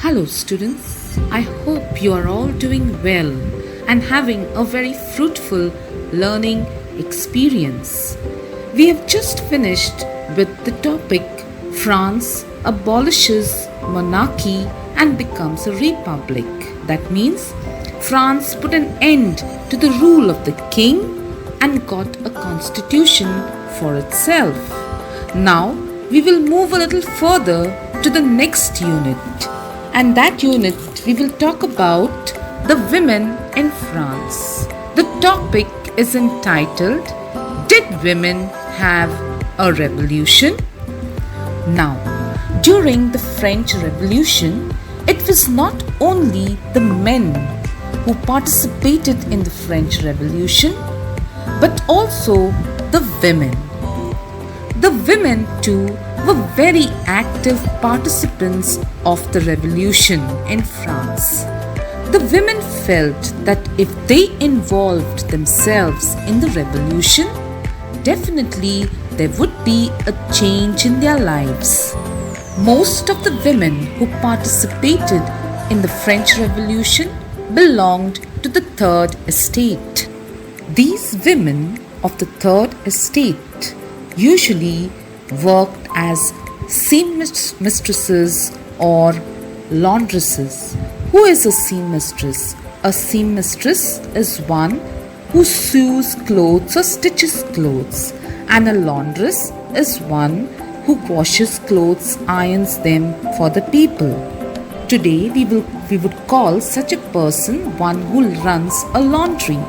Hello, students. I hope you are all doing well and having a very fruitful learning experience. We have just finished with the topic France abolishes monarchy and becomes a republic. That means France put an end to the rule of the king and got a constitution for itself. Now we will move a little further to the next unit. And that unit we will talk about the women in France. The topic is entitled, Did Women Have a Revolution? Now, during the French Revolution, it was not only the men who participated in the French Revolution, but also the women. The women too were very active participants of the revolution in France. The women felt that if they involved themselves in the revolution, definitely there would be a change in their lives. Most of the women who participated in the French Revolution belonged to the Third Estate. These women of the Third Estate usually worked as seamstresses or laundresses. Who is a seamstress? A seamstress is one who sews clothes or stitches clothes, and a laundress is one who washes clothes, irons them for the people. Today we would call such a person one who runs a laundry.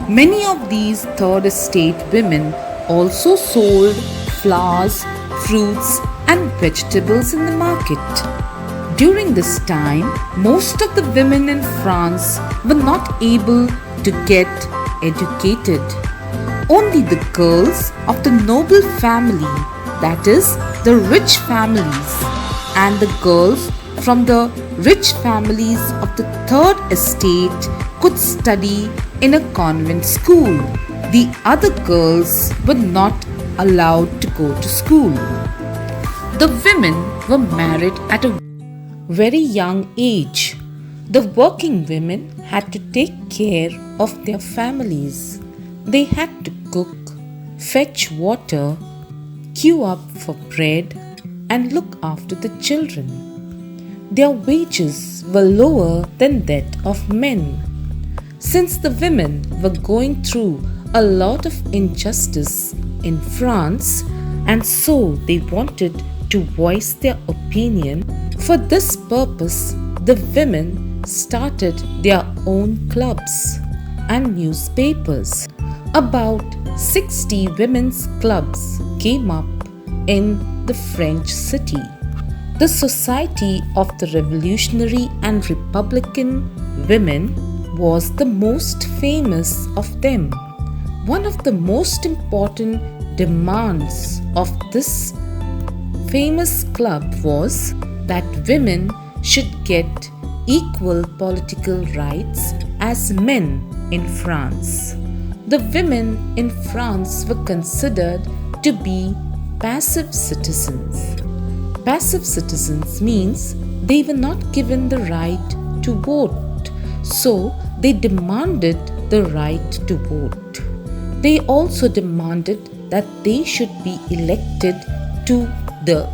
Many of these Third Estate women also sold flowers, fruits and vegetables in the market. During this time, most of the women in France were not able to get educated. Only the girls of the noble family, that is, the rich families, and the girls from the rich families of the Third Estate could study in a convent school. The other girls were not allowed to go to school. The women were married at a very young age. The working women had to take care of their families. They had to cook, fetch water, queue up for bread, and look after the children. Their wages were lower than that of men. Since the women were going through a lot of injustice in France, and so they wanted to voice their opinion. For this purpose, the women started their own clubs and newspapers. About 60 women's clubs came up in the French city. The Society of the Revolutionary and Republican Women was the most famous of them. One of the most important demands of this famous club was that women should get equal political rights as men in France. The women in France were considered to be passive citizens. Passive citizens means they were not given the right to vote, so they demanded the right to vote. They also demanded that they should be elected to the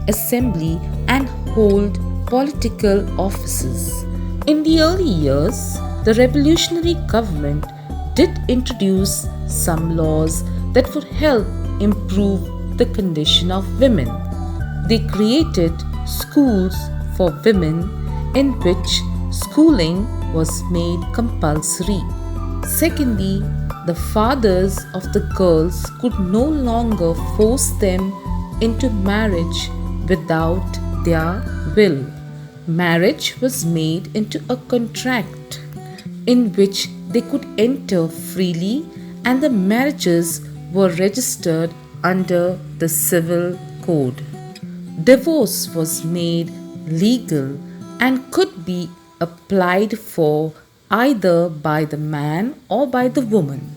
assembly and hold political offices. In the early years, the revolutionary government did introduce some laws that would help improve the condition of women. They created schools for women in which schooling was made compulsory. Secondly, the fathers of the girls could no longer force them into marriage without their will. Marriage was made into a contract in which they could enter freely, and the marriages were registered under the civil code. Divorce was made legal and could be applied for either by the man or by the woman.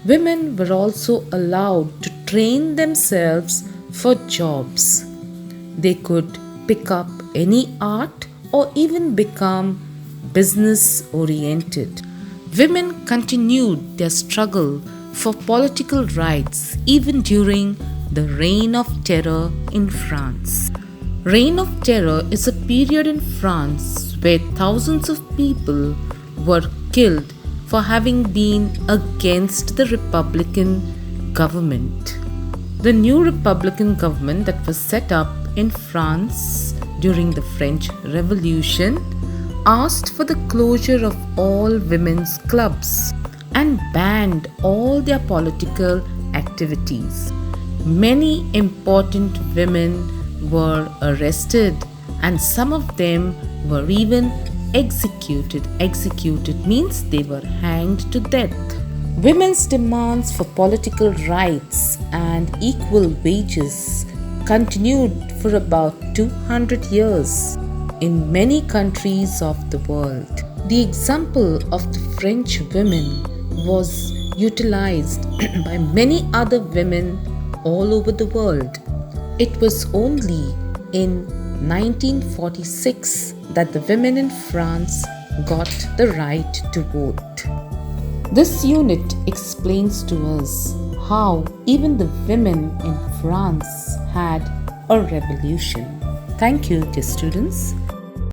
Women were also allowed to train themselves for jobs. They could pick up any art or even become business oriented. Women continued their struggle for political rights even during the Reign of Terror in France. Reign of Terror is a period in France where thousands of people were killed for having been against the Republican government. The new Republican government that was set up in France during the French Revolution asked for the closure of all women's clubs and banned all their political activities. Many important women were arrested and some of them were even executed. Executed means they were hanged to death. Women's demands for political rights and equal wages continued for about 200 years in many countries of the world. The example of the French women was utilized by many other women all over the world. It was only in 1946 that the women in France got the right to vote. This unit explains to us how even the women in France had a revolution. Thank you, dear students.